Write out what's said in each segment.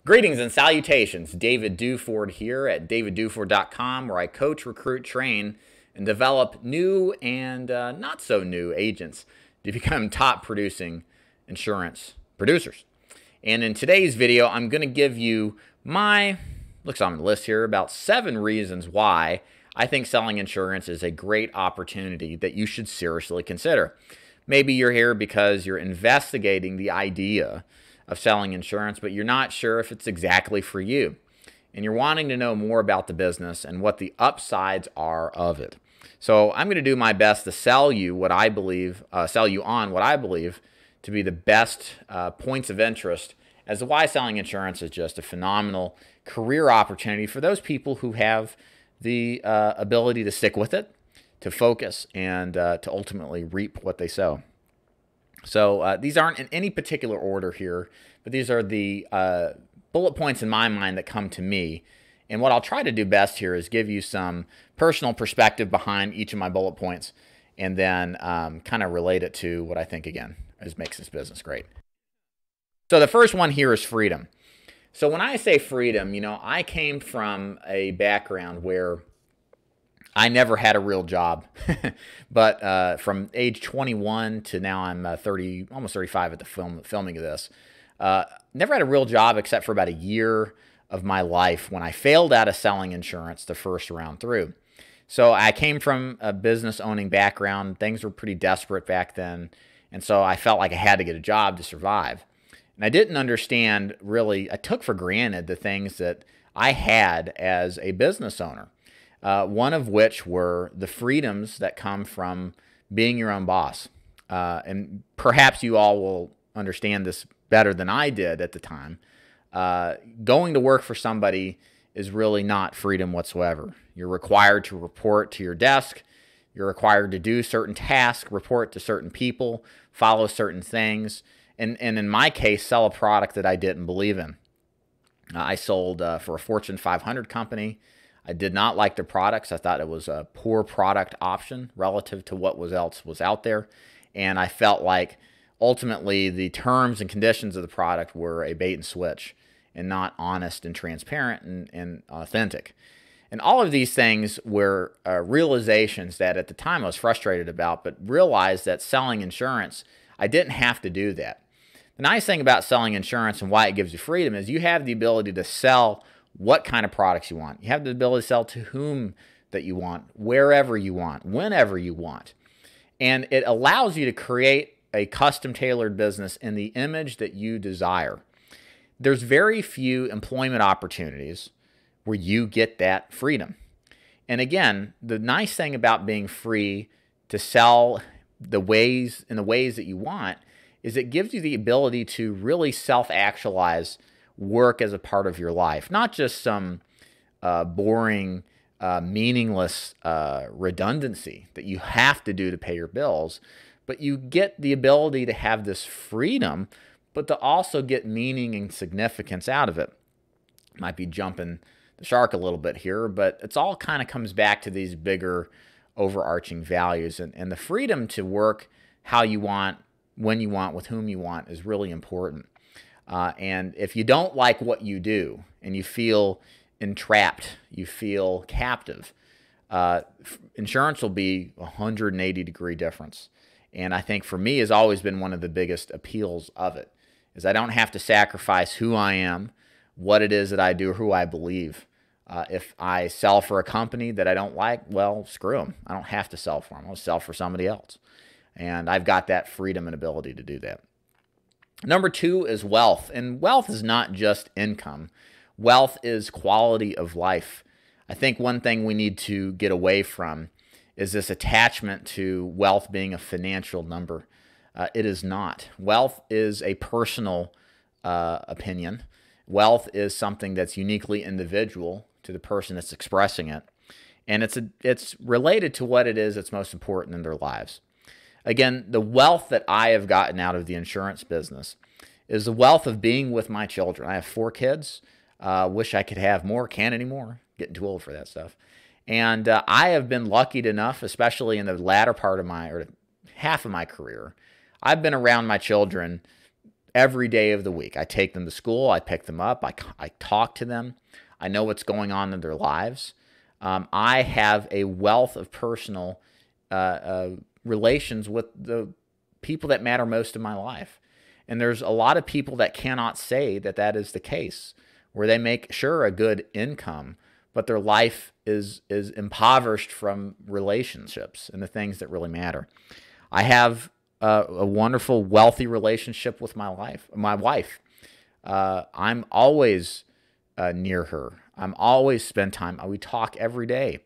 Greetings and salutations. David Duford here at davidduford.com, where I coach, recruit, train, and develop new and not so new agents to become top producing insurance producers. And in today's video, I'm going to give you looks on the list here, about 7 reasons why I think selling insurance is a great opportunity that you should seriously consider. Maybe you're here because you're investigating the idea of selling insurance, but you're not sure if it's exactly for you. And you're wanting to know more about the business and what the upsides are of it. So I'm going to do my best to sell you on what I believe to be the best points of interest as to why selling insurance is just a phenomenal career opportunity for those people who have the ability to stick with it, to focus, and to ultimately reap what they sow. So these aren't in any particular order here, but these are the bullet points in my mind that come to me. And what I'll try to do best here is give you some personal perspective behind each of my bullet points, and then kind of relate it to what I think, again, makes this business great. So the first one here is freedom. So when I say freedom, I came from a background where I never had a real job, but from age 21 to now I'm 30, almost 35 at the filming of this. Never had a real job except for about a year of my life when I failed out of selling insurance the first round through. So I came from a business owning background. Things were pretty desperate back then, and so I felt like I had to get a job to survive. And I didn't understand really, I took for granted the things that I had as a business owner. One of which were the freedoms that come from being your own boss. And perhaps you all will understand this better than I did at the time. Going to work for somebody is really not freedom whatsoever. You're required to report to your desk. You're required to do certain tasks, report to certain people, follow certain things, and in my case, sell a product that I didn't believe in. I sold for a Fortune 500 company. I did not like the products. I thought it was a poor product option relative to what else was out there. And I felt like ultimately the terms and conditions of the product were a bait and switch and not honest and transparent and authentic. And all of these things were realizations that at the time I was frustrated about, but realized that selling insurance, I didn't have to do that. The nice thing about selling insurance and why it gives you freedom is you have the ability to sell what kind of products you want. You have the ability to sell to whom that you want, wherever you want, whenever you want. And it allows you to create a custom-tailored business in the image that you desire. There's very few employment opportunities where you get that freedom. And again, the nice thing about being free to sell in the ways that you want is it gives you the ability to really self-actualize work as a part of your life, not just some boring, meaningless redundancy that you have to do to pay your bills, but you get the ability to have this freedom, but to also get meaning and significance out of it. Might be jumping the shark a little bit here, but it's all kind of comes back to these bigger overarching values, and the freedom to work how you want, when you want, with whom you want is really important. And if you don't like what you do and you feel entrapped, you feel captive, insurance will be a 180-degree difference. And I think for me has always been one of the biggest appeals of it, is I don't have to sacrifice who I am, what it is that I do, or who I believe. If I sell for a company that I don't like, well, screw them. I don't have to sell for them. I'll sell for somebody else. And I've got that freedom and ability to do that. Number 2 is wealth. And wealth is not just income. Wealth is quality of life. I think one thing we need to get away from is this attachment to wealth being a financial number. It is not. Wealth is a personal opinion. Wealth is something that's uniquely individual to the person that's expressing it. And it's related to what it is that's most important in their lives. Again, the wealth that I have gotten out of the insurance business is the wealth of being with my children. I have 4 kids. Wish I could have more. Can't anymore. Getting too old for that stuff. And I have been lucky enough, especially in the latter part of half of my career, I've been around my children every day of the week. I take them to school. I pick them up. I talk to them. I know what's going on in their lives. I have a wealth of personal relations with the people that matter most in my life. And there's a lot of people that cannot say that that is the case, where they make sure a good income, but their life is impoverished from relationships and the things that really matter. I have a wonderful, wealthy relationship with my wife. I'm always near her. I'm always spend time. We talk every day.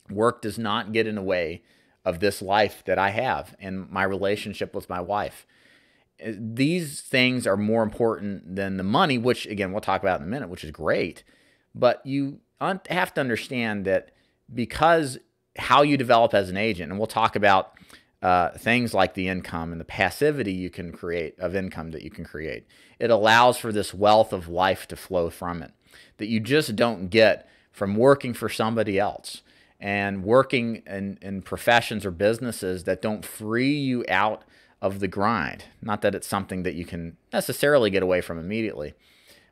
Work does not get in the way of this life that I have and my relationship with my wife. These things are more important than the money, which, again, we'll talk about in a minute, which is great. But you have to understand that because how you develop as an agent, and we'll talk about things like the income and the passivity you can create of income that you can create. It allows for this wealth of life to flow from it that you just don't get from working for somebody else and working in professions or businesses that don't free you out of the grind. Not that it's something that you can necessarily get away from immediately,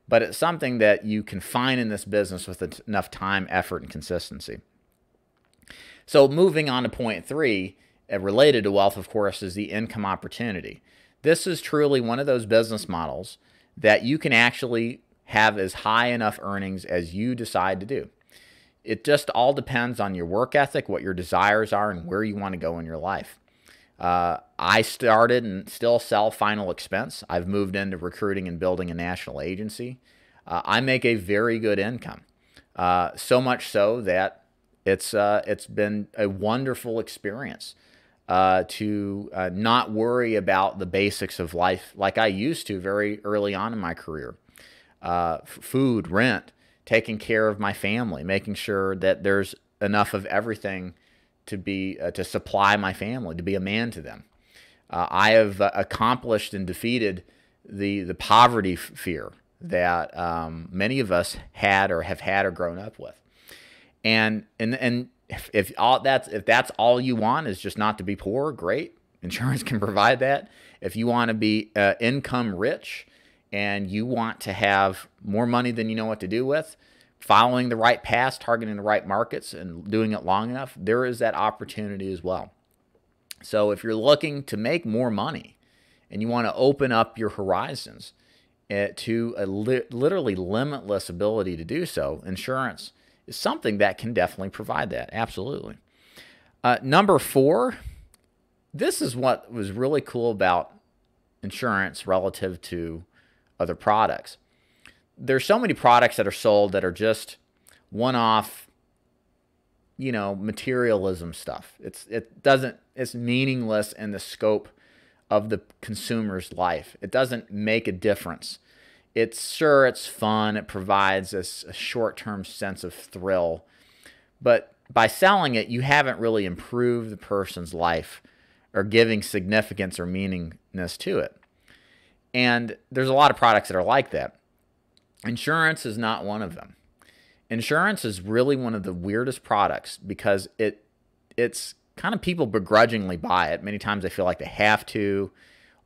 but it's something that you can find in this business with enough time, effort, and consistency. So moving on to point 3, related to wealth, of course, is the income opportunity. This is truly one of those business models that you can actually have as high enough earnings as you decide to do. It just all depends on your work ethic, what your desires are, and where you want to go in your life. I started and still sell final expense. I've moved into recruiting and building a national agency. I make a very good income, so much so that it's been a wonderful experience to not worry about the basics of life like I used to very early on in my career. Food, rent, taking care of my family, making sure that there's enough of everything to be to supply my family, to be a man to them. I have accomplished and defeated the poverty fear that many of us had or have had or grown up with. And if that's all you want is just not to be poor, great. Insurance can provide that. If you want to be income rich and you want to have more money than you know what to do with, following the right paths, targeting the right markets, and doing it long enough, there is that opportunity as well. So if you're looking to make more money and you want to open up your horizons to a literally limitless ability to do so, insurance is something that can definitely provide that. Absolutely. Number 4, this is what was really cool about insurance relative to other products. There's so many products that are sold that are just one-off, materialism stuff. It's meaningless in the scope of the consumer's life. It doesn't make a difference. It's fun. It provides a short-term sense of thrill. But by selling it, you haven't really improved the person's life or giving significance or meaningness to it. And there's a lot of products that are like that. Insurance is not one of them. Insurance is really one of the weirdest products because it's kind of people begrudgingly buy it. Many times they feel like they have to,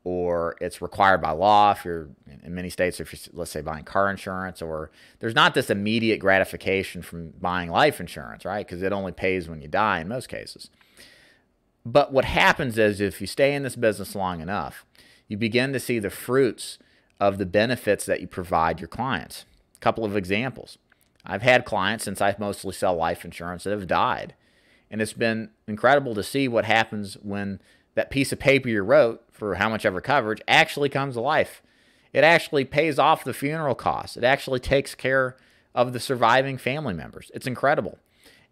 or it's required by law if you're in many states, if you're, let's say, buying car insurance, or there's not this immediate gratification from buying life insurance, right? Because it only pays when you die in most cases. But what happens is if you stay in this business long enough, you begin to see the fruits of the benefits that you provide your clients. A couple of examples. I've had clients, since I mostly sell life insurance, that have died. And it's been incredible to see what happens when that piece of paper you wrote for how much ever coverage actually comes to life. It actually pays off the funeral costs. It actually takes care of the surviving family members. It's incredible.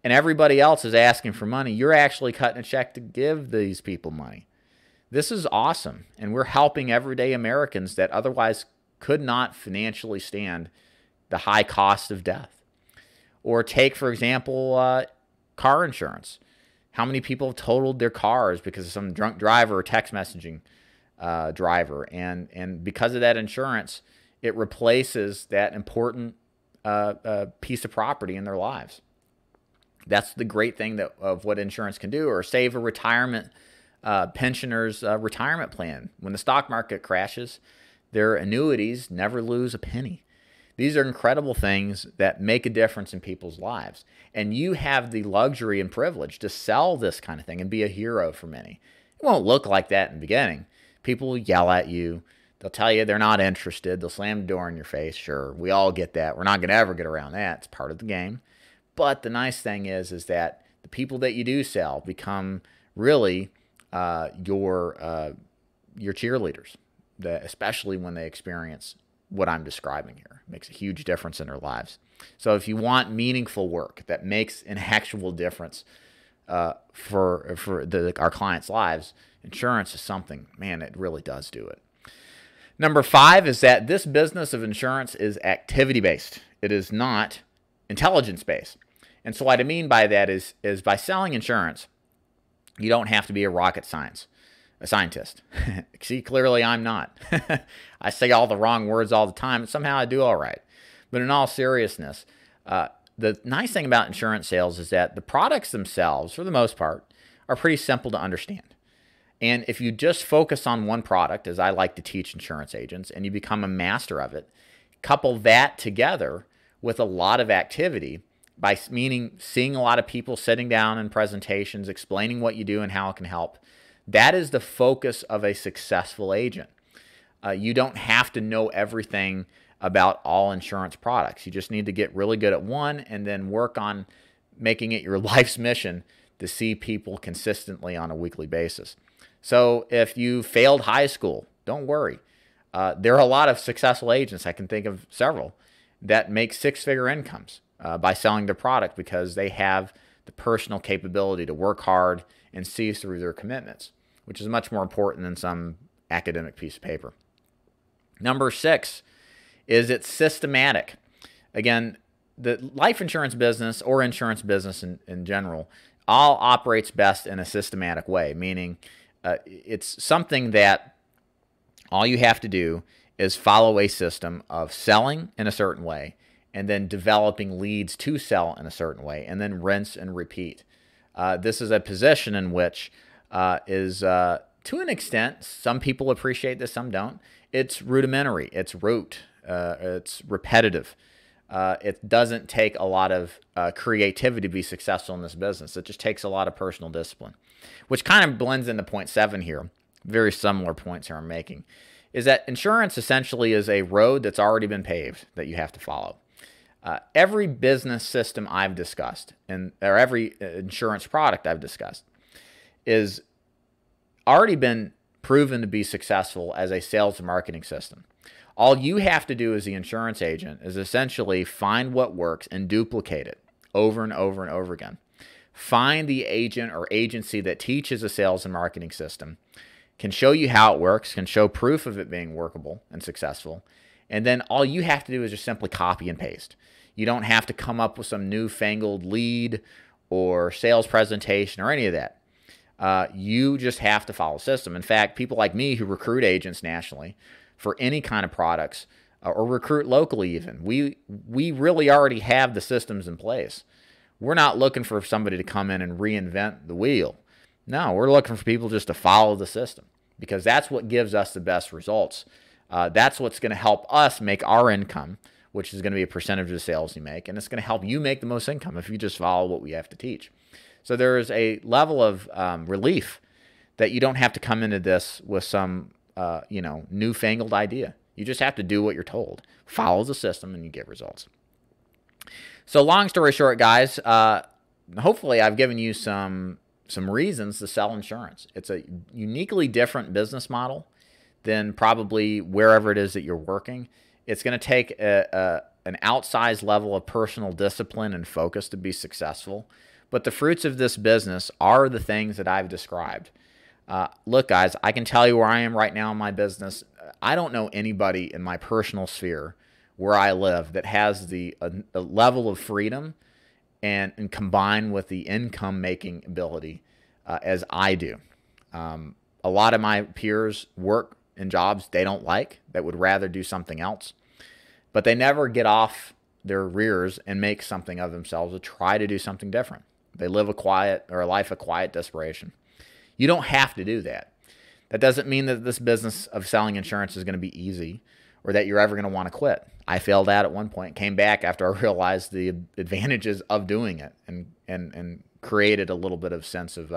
And everybody else is asking for money. You're actually cutting a check to give these people money. This is awesome, and we're helping everyday Americans that otherwise could not financially stand the high cost of death. Or take, for example, car insurance. How many people have totaled their cars because of some drunk driver or text messaging driver? And because of that insurance, it replaces that important piece of property in their lives. That's the great thing of what insurance can do. Or save a retirement pensioner's retirement plan. When the stock market crashes, Their annuities never lose a penny. These are incredible things that make a difference in people's lives. And you have the luxury and privilege to sell this kind of thing and be a hero for many. It won't look like that in the beginning. People will yell at you. They'll tell you they're not interested. They'll slam the door in your face. Sure, we all get that. We're not going to ever get around that. It's part of the game. But the nice thing is that the people that you do sell become really your cheerleaders, especially when they experience what I'm describing here. It makes a huge difference in their lives. So if you want meaningful work that makes an actual difference for our clients' lives, insurance is something, man, it really does do it. Number 5 is that this business of insurance is activity-based. It is not intelligence-based. And so what I mean by that is by selling insurance, you don't have to be a scientist. See, clearly I'm not. I say all the wrong words all the time, and somehow I do all right. But in all seriousness, the nice thing about insurance sales is that the products themselves, for the most part, are pretty simple to understand. And if you just focus on one product, as I like to teach insurance agents, and you become a master of it, couple that together with a lot of activity, meaning seeing a lot of people sitting down in presentations, explaining what you do and how it can help, that is the focus of a successful agent. You don't have to know everything about all insurance products. You just need to get really good at one and then work on making it your life's mission to see people consistently on a weekly basis. So if you failed high school, don't worry. There are a lot of successful agents, I can think of several, that make 6-figure incomes by selling their product because they have the personal capability to work hard and see through their commitments, which is much more important than some academic piece of paper. Number 6 is it's systematic. Again, the life insurance business or insurance business in general all operates best in a systematic way, meaning it's something that all you have to do is follow a system of selling in a certain way and then developing leads to sell in a certain way and then rinse and repeat. This is a position in which is, to an extent, some people appreciate this, some don't. It's rudimentary, it's rote, it's repetitive. It doesn't take a lot of creativity to be successful in this business. It just takes a lot of personal discipline, which kind of blends into point 7 here. Very similar points here I'm making, is that insurance essentially is a road that's already been paved that you have to follow. Every business system I've discussed, or every insurance product I've discussed, is already been proven to be successful as a sales and marketing system. All you have to do as the insurance agent is essentially find what works and duplicate it over and over and over again. Find the agent or agency that teaches a sales and marketing system, can show you how it works, can show proof of it being workable and successful, and then all you have to do is just simply copy and paste. You don't have to come up with some newfangled lead or sales presentation or any of that. You just have to follow the system. In fact, people like me who recruit agents nationally for any kind of products or recruit locally even, we really already have the systems in place. We're not looking for somebody to come in and reinvent the wheel. No, we're looking for people just to follow the system because that's what gives us the best results. That's what's going to help us make our income, which is going to be a percentage of the sales you make, and it's going to help you make the most income if you just follow what we have to teach. So there is a level of relief that you don't have to come into this with some newfangled idea. You just have to do what you're told. Follow the system and you get results. So long story short, guys, hopefully I've given you some reasons to sell insurance. It's a uniquely different business model than probably wherever it is that you're working. It's going to take an outsized level of personal discipline and focus to be successful. But the fruits of this business are the things that I've described. Look, guys, I can tell you where I am right now in my business. I don't know anybody in my personal sphere where I live that has the level of freedom and combined with the income-making ability as I do. A lot of my peers work in jobs they don't like, that would rather do something else, but they never get off their rears and make something of themselves or try to do something different. They live a life of quiet desperation. You don't have to do that. That doesn't mean that this business of selling insurance is going to be easy or that you're ever going to want to quit. I failed at one point, came back after I realized the advantages of doing it, and created a little bit of sense of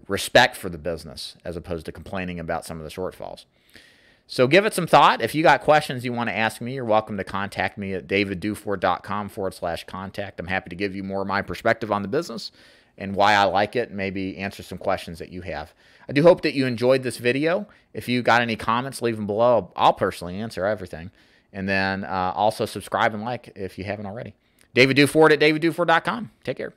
respect for the business as opposed to complaining about some of the shortfalls. So give it some thought. If you got questions you want to ask me, you're welcome to contact me at davidduford.com/contact. I'm happy to give you more of my perspective on the business and why I like it, and maybe answer some questions that you have. I do hope that you enjoyed this video. If you got any comments, leave them below. I'll personally answer everything. And then also subscribe and like if you haven't already. David Duford at davidduford.com. Take care.